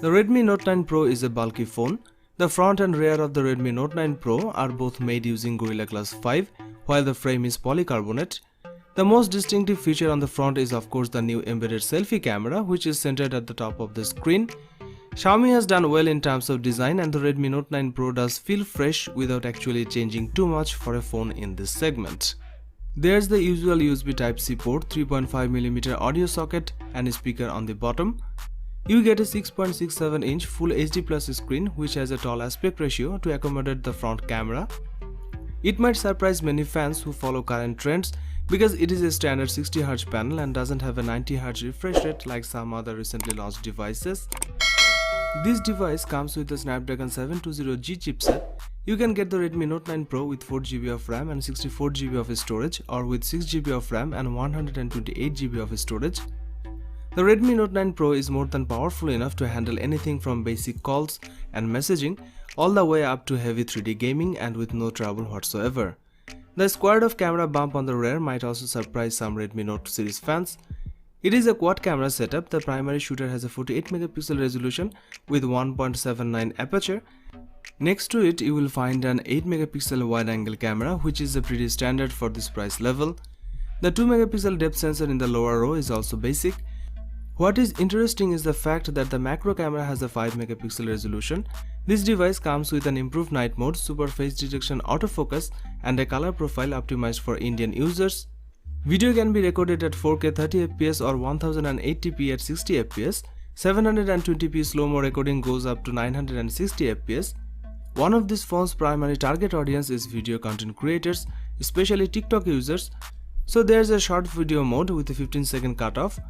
The Redmi Note 9 Pro is a bulky phone. The front and rear of the Redmi Note 9 Pro are both made using Gorilla Glass 5, while the frame is polycarbonate. The most distinctive feature on the front is of course the new embedded selfie camera, which is centered at the top of the screen. Xiaomi has done well in terms of design, and the Redmi Note 9 Pro does feel fresh without actually changing too much for a phone in this segment. There's the usual USB Type-C port, 3.5mm audio socket and a speaker on the bottom. You get a 6.67-inch Full HD Plus screen which has a tall aspect ratio to accommodate the front camera. It might surprise many fans who follow current trends because it is a standard 60Hz panel and doesn't have a 90Hz refresh rate like some other recently launched devices. This device comes with the Snapdragon 720G chipset. You can get the Redmi Note 9 Pro with 4GB of RAM and 64GB of storage, or with 6GB of RAM and 128GB of storage. The Redmi Note 9 Pro is more than powerful enough to handle anything from basic calls and messaging all the way up to heavy 3D gaming, and with no trouble whatsoever. The squared-off camera bump on the rear might also surprise some Redmi Note series fans. It is a quad camera setup. The primary shooter has a 48MP resolution with 1.79 aperture. Next to it you will find an 8MP wide-angle camera, which is a pretty standard for this price level. The 2MP depth sensor in the lower row is also basic. What is interesting is the fact that the macro camera has a 5MP resolution. This device comes with an improved night mode, super face detection autofocus, and a color profile optimized for Indian users. Video can be recorded at 4K 30fps or 1080p at 60fps. 720p slow-mo recording goes up to 960fps. One of this phone's primary target audience is video content creators, especially TikTok users, so there's a short video mode with a 15-second cutoff.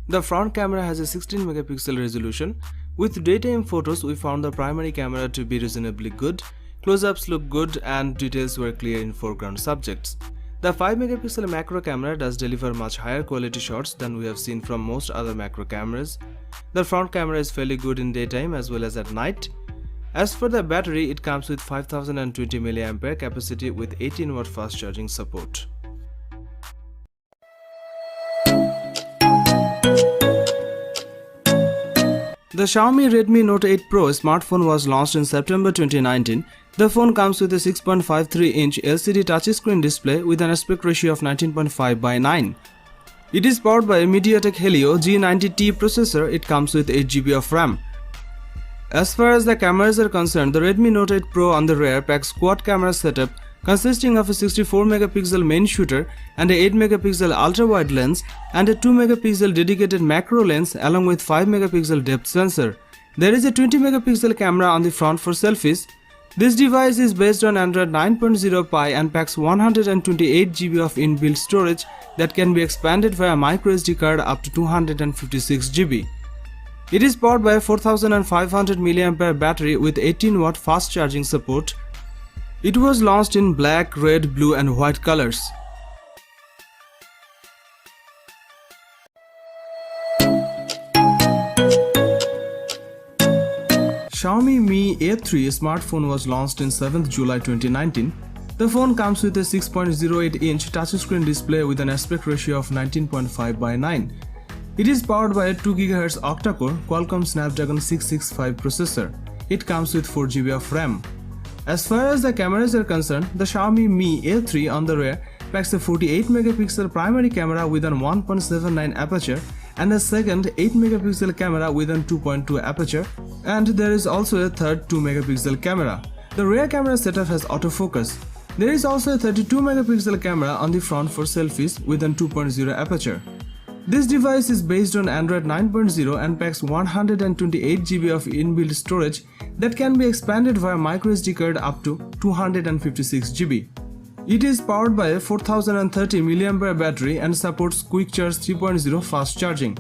The front camera has a 16MP resolution. With daytime photos, we found the primary camera to be reasonably good. Close-ups look good and details were clear in foreground subjects. The 5MP macro camera does deliver much higher quality shots than we have seen from most other macro cameras. The front camera is fairly good in daytime as well as at night. As for the battery, it comes with 5020 mAh capacity with 18W fast charging support. The Xiaomi Redmi Note 8 Pro smartphone was launched in September 2019. The phone comes with a 6.53-inch LCD touchscreen display with an aspect ratio of 19.5:9. It is powered by a MediaTek Helio G90T processor. It comes with 8GB of RAM. As far as the cameras are concerned, the Redmi Note 8 Pro on the rear packs quad camera setup consisting of a 64MP main shooter and a 8MP ultra-wide lens and a 2MP dedicated macro lens along with 5MP depth sensor. There is a 20MP camera on the front for selfies. This device is based on Android 9.0 Pie and packs 128GB of inbuilt storage that can be expanded via microSD card up to 256GB. It is powered by a 4500 mAh battery with 18W fast charging support. It was launched in black, red, blue and white colors. Xiaomi Mi A3 smartphone was launched in 7th July 2019. The phone comes with a 6.08-inch touchscreen display with an aspect ratio of 19.5:9. It is powered by a 2GHz octa-core Qualcomm Snapdragon 665 processor. It comes with 4GB of RAM. As far as the cameras are concerned, the Xiaomi Mi A3 on the rear packs a 48MP primary camera with an 1.79 aperture and a second 8MP camera with an 2.2 aperture, and there is also a third 2MP camera. The rear camera setup has autofocus. There is also a 32MP camera on the front for selfies with an 2.0 aperture. This device is based on Android 9.0 and packs 128GB of inbuilt storage that can be expanded via microSD card up to 256GB. It is powered by a 4030 mAh battery and supports Quick Charge 3.0 fast charging.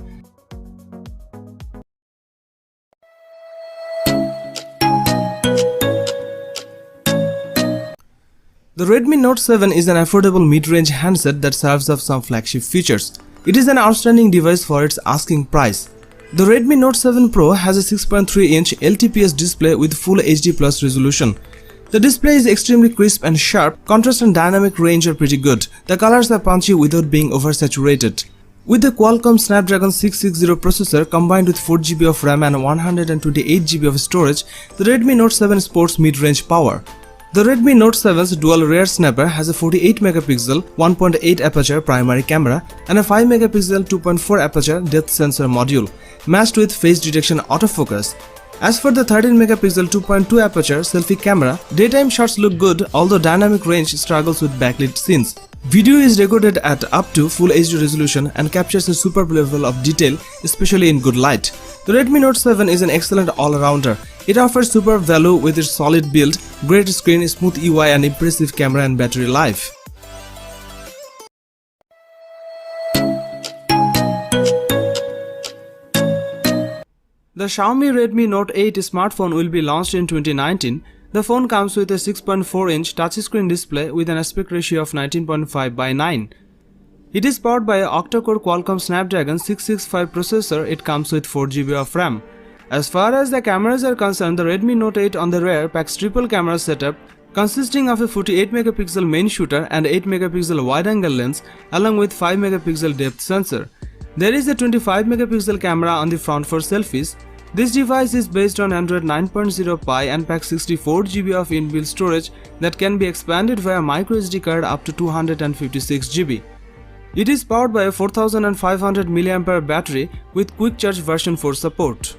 The Redmi Note 7 is an affordable mid-range handset that serves up some flagship features. It is an outstanding device for its asking price. The Redmi Note 7 Pro has a 6.3-inch LTPS display with Full HD Plus resolution. The display is extremely crisp and sharp. Contrast and dynamic range are pretty good. The colors are punchy without being oversaturated. With the Qualcomm Snapdragon 660 processor combined with 4GB of RAM and 128GB of storage, the Redmi Note 7 sports mid-range power. The Redmi Note 7's dual rear snapper has a 48MP 1.8 aperture primary camera and a 5MP 2.4 aperture depth sensor module, matched with face detection autofocus. As for the 13MP 2.2 aperture selfie camera, daytime shots look good, although dynamic range struggles with backlit scenes. Video is recorded at up to Full HD resolution and captures a superb level of detail, especially in good light. The Redmi Note 7 is an excellent all-rounder. It offers superb value with its solid build, great screen, smooth UI and impressive camera and battery life. The Xiaomi Redmi Note 8 smartphone will be launched in 2019. The phone comes with a 6.4-inch touchscreen display with an aspect ratio of 19.5:9. It is powered by an octa-core Qualcomm Snapdragon 665 processor. It comes with 4GB of RAM. As far as the cameras are concerned, the Redmi Note 8 on the rear packs triple camera setup consisting of a 48MP main shooter and 8MP wide-angle lens along with 5MP depth sensor. There is a 25MP camera on the front for selfies. This device is based on Android 9.0 Pie and packs 64GB of inbuilt storage that can be expanded via microSD card up to 256GB. It is powered by a 4500 mAh battery with quick charge version 4 support.